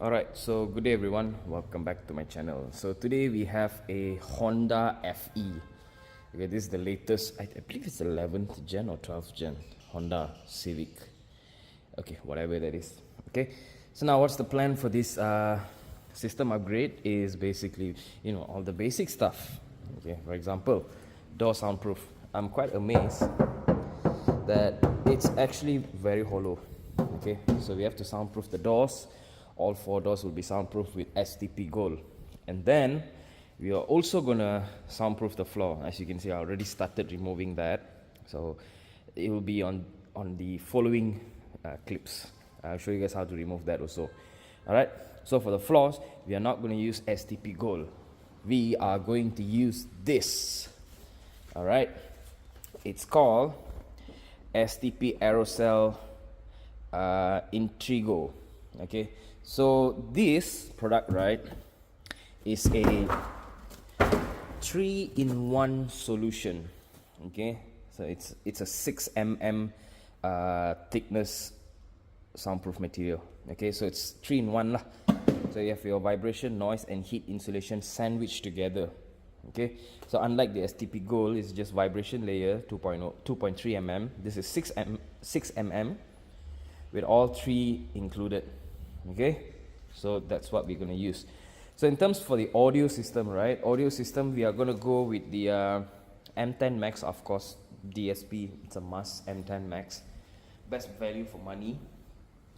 Alright, so good day everyone, welcome back to my channel. So today we have a Honda FE. Okay, this is the latest, I believe it's 11th gen or 12th gen Honda Civic. Okay, whatever that is. Okay, so now what's the plan for this system upgrade is basically, all the basic stuff. Okay, for example, door soundproof. I'm quite amazed that it's actually very hollow. Okay, so we have to soundproof the doors. All 4 doors will be soundproof with STP gold, and then we are also gonna soundproof the floor. As you can see, I already started removing that, so it will be on the following clips. I'll show you guys how to remove that also. All right, so for the floors, we are not going to use STP gold. We are going to use this. All right, it's called STP Aerocell Intrigo. Okay, so this product, right, is a 3-in-1 solution. Okay, so it's a 6 mm thickness soundproof material. Okay, so it's 3-in-1 lah. So you have your vibration, noise and heat insulation sandwiched together. Okay, so unlike the STP Gold, it's just vibration layer 2.3 mm. This is 6 mm with all 3 included. Okay, so that's what we're going to use. So in terms for the audio system, right, we are going to go with the M10MAX, of course. DSP, it's a must. M10MAX, best value for money.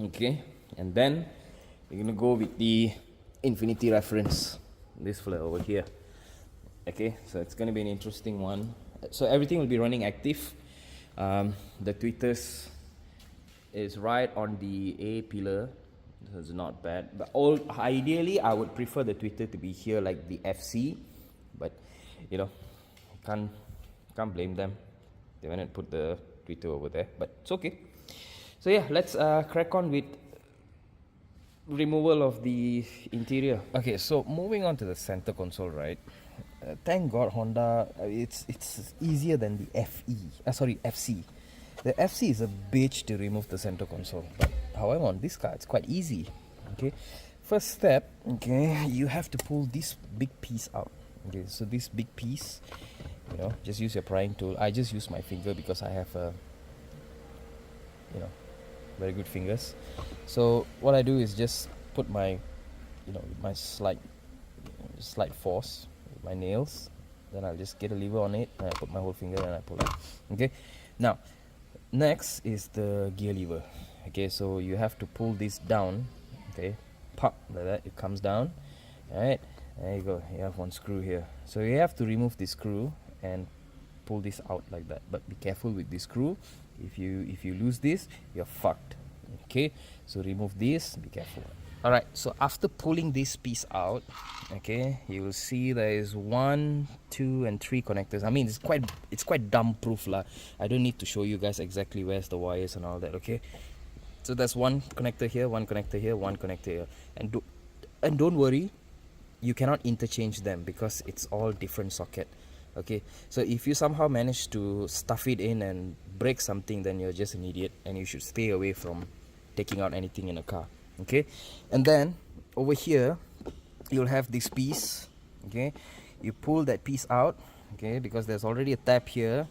Okay, and then we're going to go with the Infinity reference, this fella over here. Okay, so it's going to be an interesting one. So everything will be running active. The tweeters is right on the A pillar. This is not bad, but ideally I would prefer the tweeter to be here like the FC, but can't blame them. They went and put the tweeter over there, but it's okay. So yeah, let's crack on with removal of the interior. Okay, so moving on to the center console, right? Thank God Honda, it's easier than the FC. The FC is a bitch to remove the center console, but however on this car it's quite easy. Okay, first step, okay, you have to pull this big piece out. Okay, so this big piece, just use your prying tool. I just use my finger because I have very good fingers. So what I do is just put my my slight force with my nails, then I'll just get a lever on it and I put my whole finger and I pull it. Okay, now next is the gear lever. Okay, so you have to pull this down. Okay, pop like that, it comes down. All right, there you go, you have one screw here, so you have to remove this screw and pull this out like that, but be careful with this screw. If you lose this, you're fucked. Okay, so remove this, be careful. All right, so after pulling this piece out, okay, you will see there is 1, 2 and 3 connectors. I mean, it's quite dumb proof lah. I don't need to show you guys exactly where's the wires and all that. Okay, so there's one connector here, one connector here, one connector here, and don't worry, you cannot interchange them because it's all different socket. Okay, so if you somehow manage to stuff it in and break something, then you're just an idiot and you should stay away from taking out anything in a car. Okay, and then over here you'll have this piece. Okay, you pull that piece out, okay, because there's already a tab here,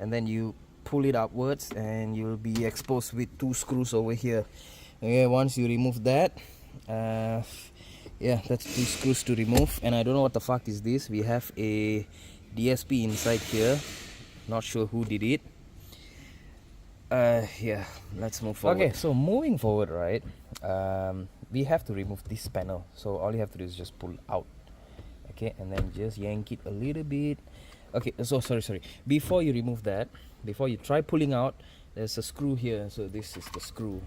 and then you pull it upwards and you'll be exposed with 2 screws over here. Okay, once you remove that, yeah, that's 2 screws to remove. And I don't know what the fuck is this. We have a DSP inside here, not sure who did it. Yeah, let's move forward. Okay, so moving forward, right, we have to remove this panel. So all you have to do is just pull out. Okay, and then just yank it a little bit. Okay, so sorry, before you remove that, before you try pulling out, there's a screw here. So this is the screw.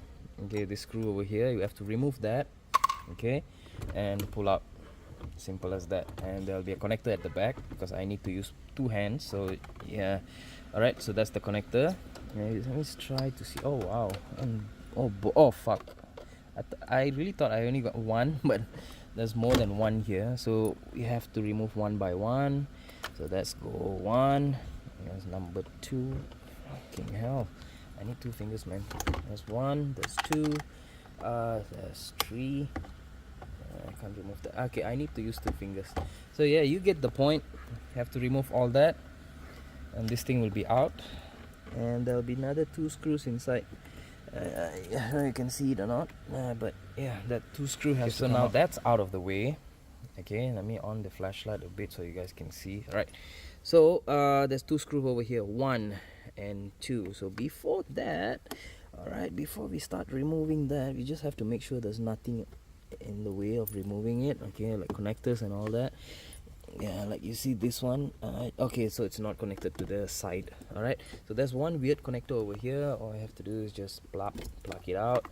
Okay, this screw over here, you have to remove that. Okay, and pull out. Simple as that. And there'll be a connector at the back because I need to use 2 hands. So yeah, all right, so that's the connector. Let me try to see. Oh wow, and oh fuck, I really thought I only got 1, but there's more than 1 here, so we have to remove 1 by 1. So let's go 1. There's number 2. Fucking hell, I need 2 fingers, man. There's 1, there's 2, there's 3, can't remove that. Okay, I need to use 2 fingers. So yeah, you get the point. You have to remove all that, and this thing will be out, and there'll be another 2 screws inside. I don't know you can see it or not, but yeah, that 2 screw has to come out. That's out of the way. Okay, let me on the flashlight a bit so you guys can see. All right, so there's 2 screws over here, 1 and 2. So before that, alright, before we start removing that, we just have to make sure there's nothing in the way of removing it. Okay, like connectors and all that. Yeah, like you see this one. Okay, so it's not connected to the side. Alright, so there's one weird connector over here. All I have to do is just plug it out.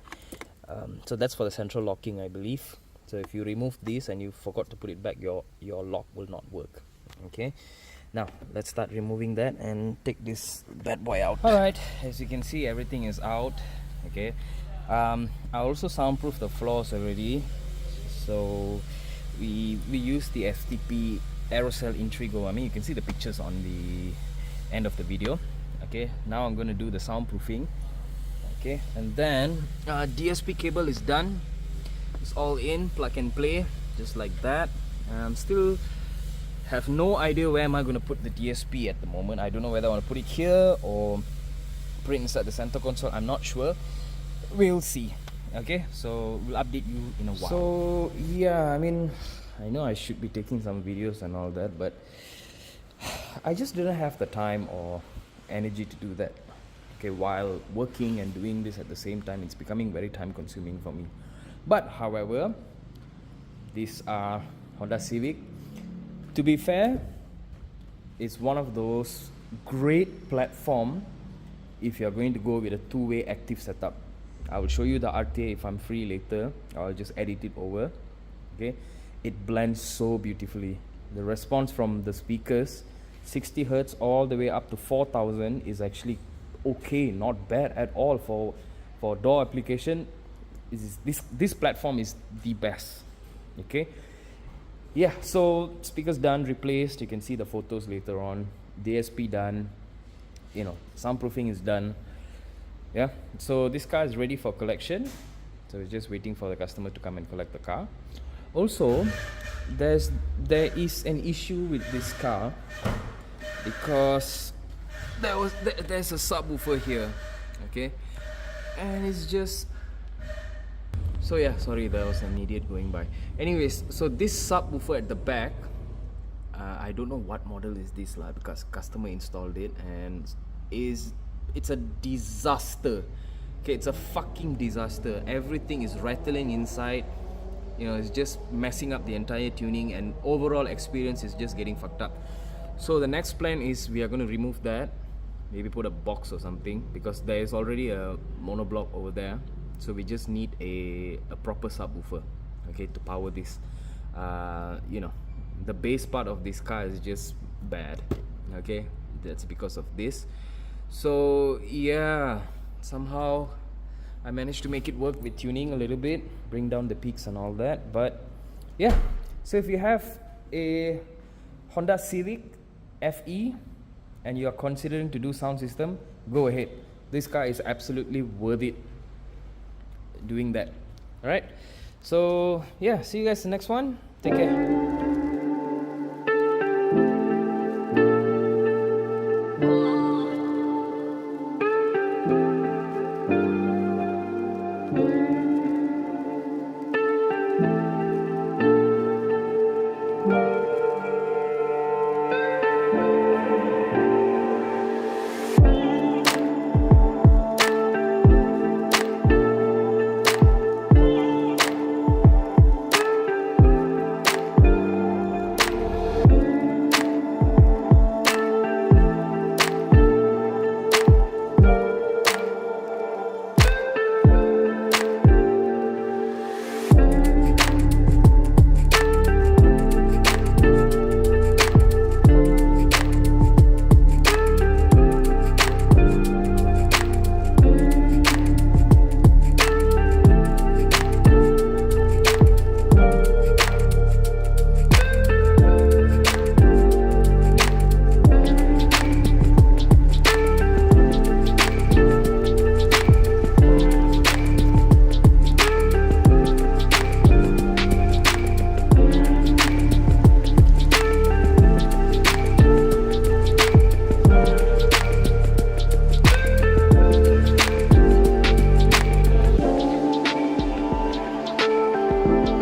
So that's for the central locking, I believe. So if you remove this and you forgot to put it back, your lock will not work. Okay, now let's start removing that and take this bad boy out. Alright, as you can see, everything is out. Okay, I also soundproof the floors already. So we use the FTP Aerocell Intrigo. I mean, you can see the pictures on the end of the video. Okay, now I'm going to do the soundproofing. Okay, and then DSP cable is done. It's all in, plug and play, just like that. Still have no idea where am I going to put the DSP at the moment. I don't know whether I want to put it here or put it inside the center console. I'm not sure. We'll see. Okay, so we'll update you in a while. So yeah, I mean, I know I should be taking some videos and all that, but I just didn't have the time or energy to do that. Okay, while working and doing this at the same time, it's becoming very time consuming for me. But however, these are Honda Civic. To be fair, it's one of those great platform if you're going to go with a 2-way active setup. I will show you the RTA if I'm free later. I'll just edit it over. Okay, it blends so beautifully. The response from the speakers, 60 Hz all the way up to 4000, is actually okay, not bad at all for DAW application. This platform is the best. Okay, yeah, so speakers done, replaced. You can see the photos later on. DSP done, you know, soundproofing is done. Yeah, so this car is ready for collection. So we're just waiting for the customer to come and collect the car. Also, there is an issue with this car because there's a subwoofer here. Okay, and it's just, so yeah, sorry, there was an idiot going by. Anyways, so this subwoofer at the back, I don't know what model is this lah, because customer installed it and it's a disaster. Okay, it's a fucking disaster. Everything is rattling inside. You know, it's just messing up the entire tuning, and overall experience is just getting fucked up. So the next plan is we are going to remove that, maybe put a box or something, because there is already a monoblock over there. So we just need a proper subwoofer, okay, to power this. You know, the base part of this car is just bad. Okay, that's because of this. So yeah, somehow I managed to make it work with tuning a little bit, bring down the peaks and all that. But yeah, so if you have a Honda Civic FE and you are considering to do sound system, go ahead. This car is absolutely worth it doing that. Alright, so yeah, see you guys in the next one. Take care. you.